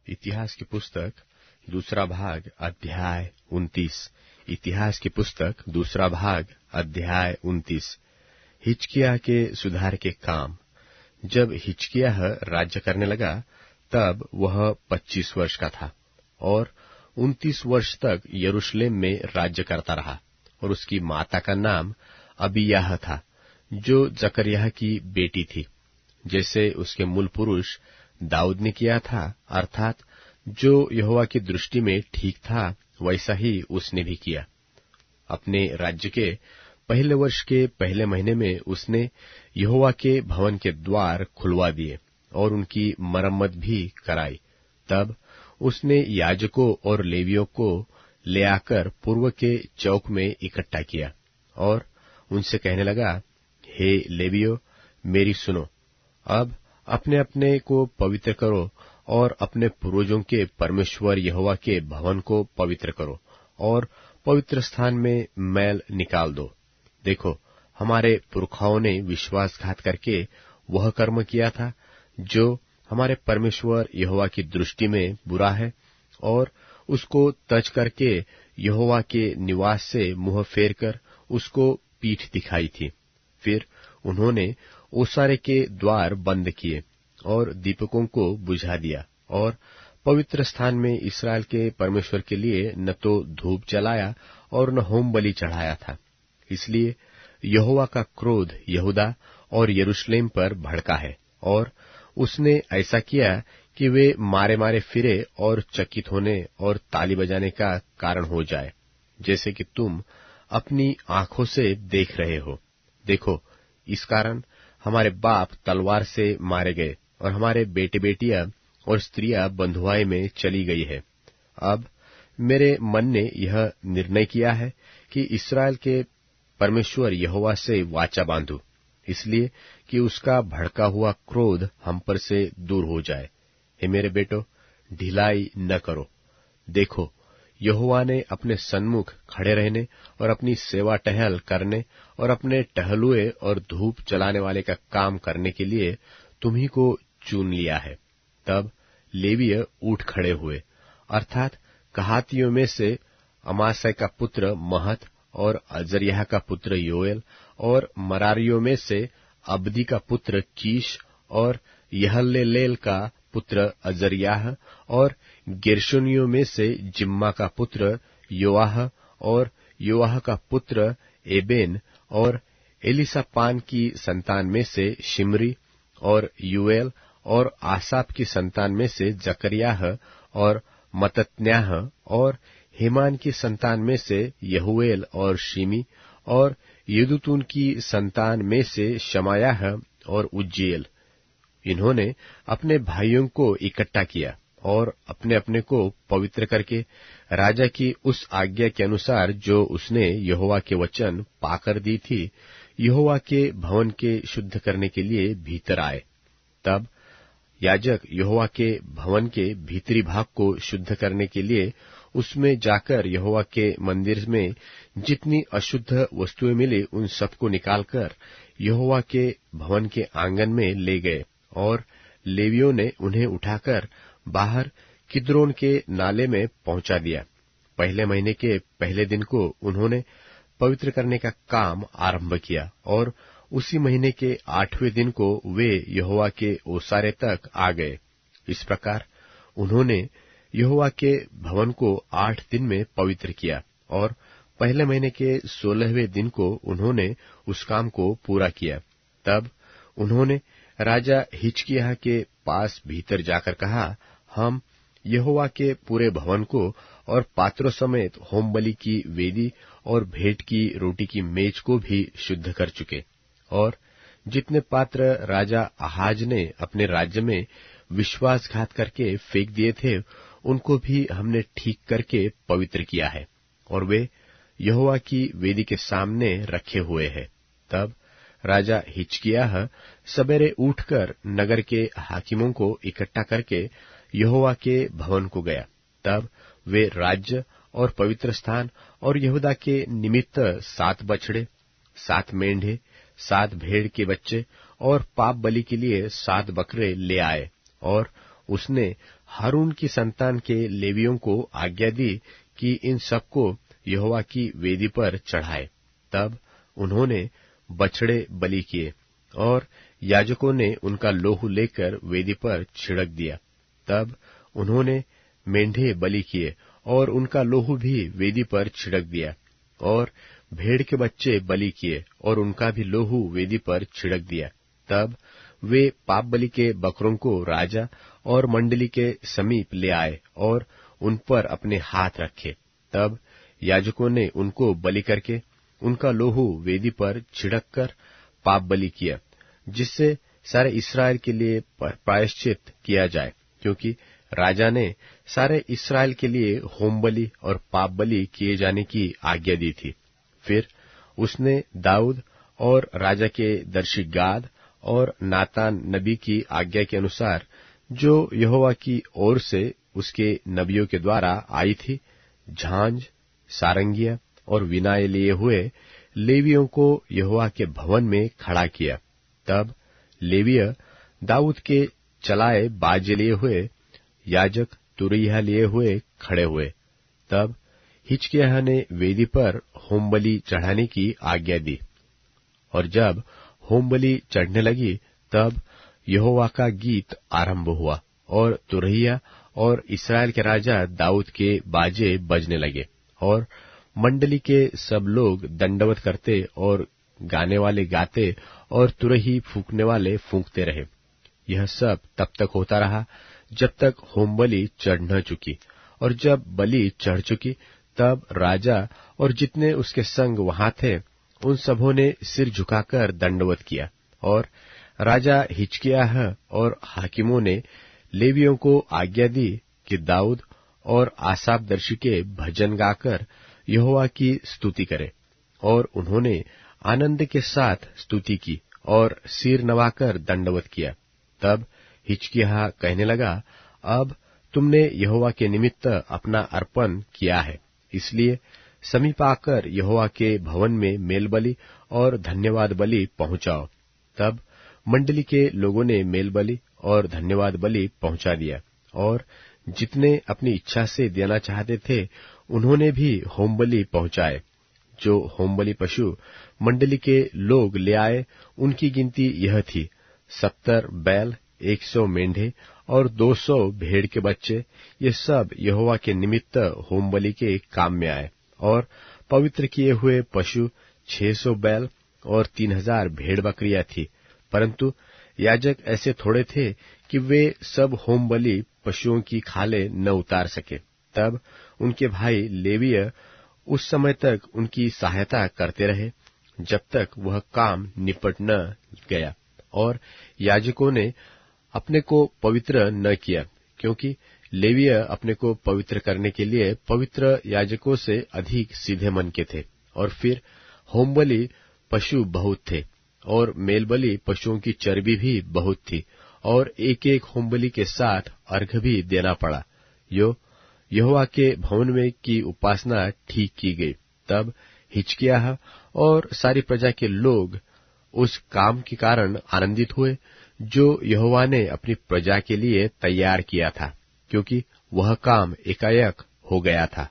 इतिहास की पुस्तक दूसरा भाग अध्याय 29। इतिहास की पुस्तक दूसरा भाग अध्याय 29। हिजकिय्याह के सुधार के काम। जब हिजकिय्याह राज्य करने लगा तब वह 25 वर्ष का था और 29 वर्ष तक यरूशलेम में राज्य करता रहा। और उसकी माता का नाम अबीयाह था, जो जकर्याह की बेटी थी, जैसे उसके मूल पुरुष दाऊद ने किया था, अर्थात जो यहोवा की दृष्टि में ठीक था वैसा ही उसने भी किया। अपने राज्य के पहले वर्ष के पहले महीने में उसने यहोवा के भवन के द्वार खुलवा दिए और उनकी मरम्मत भी कराई। तब उसने याजकों और लेवियों को ले आकर पूर्व के चौक में इकट्ठा किया और उनसे कहने लगा, हे लेवियों, मेरी सुनो। अब अपने अपने को पवित्र करो और अपने पूर्वजों के परमेश्वर यहोवा के भवन को पवित्र करो और पवित्र स्थान में मैल निकाल दो। देखो, हमारे पुरखाओं ने विश्वासघात करके वह कर्म किया था जो हमारे परमेश्वर यहोवा की दृष्टि में बुरा है, और उसको तज करके यहोवा के निवास से मुंह फेर कर उसको पीठ दिखाई थी। फिर उन्होंने ओसारे के द्वार बंद किए और दीपकों को बुझा दिया और पवित्र स्थान में इस्राएल के परमेश्वर के लिए न तो धूप जलाया और न होम बलि चढ़ाया था। इसलिए यहोवा का क्रोध यहूदा और यरूशलेम पर भड़का है, और उसने ऐसा किया कि वे मारे मारे फिरे और चकित होने और ताली बजाने का कारण हो जाए, जैसे कि तुम अपनी आंखों से देख रहे हो। देखो, इस कारण हमारे बाप तलवार से मारे गए और हमारे बेटे बेटियां और स्त्रियां बंधुआई में चली गई है। अब मेरे मन ने यह निर्णय किया है कि इस्राएल के परमेश्वर यहोवा से वाचा बांधूं, इसलिए कि उसका भड़का हुआ क्रोध हम पर से दूर हो जाए। हे मेरे बेटो, ढिलाई न करो। देखो, यहोवा ने अपने सन्मुख खड़े रहने और अपनी सेवा टहल करने और अपने टहलुए और धूप जलाने वाले का काम करने के लिए तुम्ही को चुन लिया है। तब लेवीय उठ खड़े हुए, अर्थात कहातियों में से अमासै का पुत्र महत और अजर्याह का पुत्र योएल, और मरारियों में से अब्दी का पुत्र कीश और यहल्लेलेल का पुत्र अजर्याह, और गेर्शोनियों में से जिम्मा का पुत्र योआह और योआह का पुत्र एबेन, और एलीसापान की संतान में से शिमरी और यूएल, और आसाप की संतान में से जकर्याह और मतत्न्याह, और हेमान की संतान में से यहूएल और शिमी, और यदूतून की संतान में से शमायाह और उज्जीएल। इन्होंने अपने भाइयों को इकट्ठा किया और अपने अपने को पवित्र करके राजा की उस आज्ञा के अनुसार जो उसने यहोवा के वचन पाकर दी थी, यहोवा के भवन के शुद्ध करने के लिए भीतर आए। तब याजक यहोवा के भवन के भीतरी भाग को शुद्ध करने के लिए उसमें जाकर यहोवा के मंदिर में जितनी अशुद्ध वस्तुएं मिली उन सबको निकालकर यहोवा के भवन के आंगन में ले गए, और लेवियों ने उन्हें उठाकर बाहर किद्रोन के नाले में पहुंचा दिया। पहले महीने के पहले दिन को उन्होंने पवित्र करने का काम आरंभ किया, और उसी महीने के 8वें दिन को वे यहोवा के ओसारे तक आ गए। इस प्रकार उन्होंने यहोवा के भवन को 8 दिन में पवित्र किया, और पहले महीने के 16वें दिन को उन्होंने उस काम को पूरा किया। तब उन्होंने राजा हिजकिय्याह के पास भीतर जाकर कहा, हम यहोवा के पूरे भवन को और पात्रों समेत होम बलि की वेदी और भेंट की रोटी की मेज को भी शुद्ध कर चुके, और जितने पात्र राजा आहाज ने अपने राज्य में विश्वासघात करके फेंक दिए थे, उनको भी हमने ठीक करके पवित्र किया है, और वे यहोवा की वेदी के सामने रखे हुए हैं। तब राजा हिजकिय्याह सबेरे उठकर नगर के हाकिमों को इकट्ठा करके यहोवा के भवन को गया। तब वे राज्य और पवित्र स्थान और यहूदा के निमित्त 7 बछड़े, 7 मेंढे, 7 भेड़ के बच्चे और पाप बलि के लिए 7 बकरे ले आए, और उसने हारून की संतान के लेवियों को आज्ञा दी कि इन सबको यहोवा की वेदी पर चढ़ाए। तब उन्होंने बछड़े बलि किए और याजकों ने उनका लोहू लेकर वेदी पर छिड़क दिया। तब उन्होंने मेंढे बलि किए और उनका लोहू भी वेदी पर छिड़क दिया, और भेड़ के बच्चे बलि किए और उनका भी लोहू वेदी पर छिड़क दिया। तब वे पाप बलि के बकरों को राजा और मंडली के समीप ले आए और उन पर अपने हाथ रखे। तब याजकों ने उनको बलि करके उनका लोहू वेदी पर छिड़क कर पाप बलि किया, जिससे सारे इस्राएल के लिए प्रायश्चित किया जाए, क्योंकि राजा ने सारे इस्राएल के लिए होम बलि और पाप बलि किए जाने की आज्ञा दी थी। फिर उसने दाऊद और राजा के दर्शी गाद और नातान नबी की आज्ञा के अनुसार, जो यहोवा की ओर से उसके नबियों के द्वारा आई थी, झांझ, सारंगिया और विनाए लिए हुए लेवियों को यहोवा के भवन में खड़ा किया। तब लेवीय दाऊद के चलाए बाजे लिए हुए, याजक तुरैया लिए हुए खड़े हुए। तब हिजकिय्याह ने वेदी पर होमबलि चढ़ाने की आज्ञा दी, और जब होमबलि चढ़ने लगी तब यहोवा का गीत आरंभ हुआ, और तुरैया और इस्राएल के राजा दाऊद के बाजे बजने लगे, और मंडली के सब लोग दंडवत करते और गाने वाले गाते और तुरही फूंकने वाले फूंकते रहे। यह सब तब तक होता रहा जब तक होमबलि चढ़ न चुकी, और जब बलि चढ़ चुकी तब राजा और जितने उसके संग वहां थे उन सबों ने सिर झुकाकर दंडवत किया। और राजा हिजकिय्याह और हाकिमों ने लेवियों को आज्ञा दी कि दाऊद और आसाफदर्शी के भजन गाकर यहोवा की स्तुति करे, और उन्होंने आनंद के साथ स्तुति की और सिर नवाकर दंडवत किया। तब हिजकिय्याह कहने लगा, अब तुमने यहोवा के निमित्त अपना अर्पण किया है, इसलिए समीप आकर यहोवा के भवन में मेलबलि और धन्यवाद बलि पहुंचाओ। तब मंडली के लोगों ने मेलबलि और धन्यवाद बलि पहुंचा दिया, और जितने अपनी इच्छा से देना चाहते थे उन्होंने भी होमबलि पहुंचाए। जो होमबलि पशु मंडली के लोग ले आए उनकी गिनती यह थी, 70 बैल, 100 मेंढे और 200 भेड़ के बच्चे। ये सब यहोवा के निमित्त होमबलि के काम में आए। और पवित्र किए हुए पशु 600 बैल और 3000 भेड़ बकरियां थी, परंतु याजक ऐसे थोड़े थे कि वे सब होमबलि पशुओं की खाले न उतार सके। तब उनके भाई लेवीय उस समय तक उनकी सहायता करते रहे जब तक वह काम निपट न गया, और याजकों ने अपने को पवित्र न किया, क्योंकि लेवीय अपने को पवित्र करने के लिए पवित्र याजकों से अधिक सीधे मन के थे। और फिर होमबलि पशु बहुत थे, और मेलबलि पशुओं की चर्बी भी बहुत थी, और एक एक होमबलि के साथ अर्घ भी देना पड़ा। यहोवा के भवन में की उपासना ठीक की गई। तब हिजकिय्याह और सारी प्रजा के लोग उस काम के कारण आनंदित हुए जो यहोवा ने अपनी प्रजा के लिए तैयार किया था, क्योंकि वह काम एकाएक हो गया था।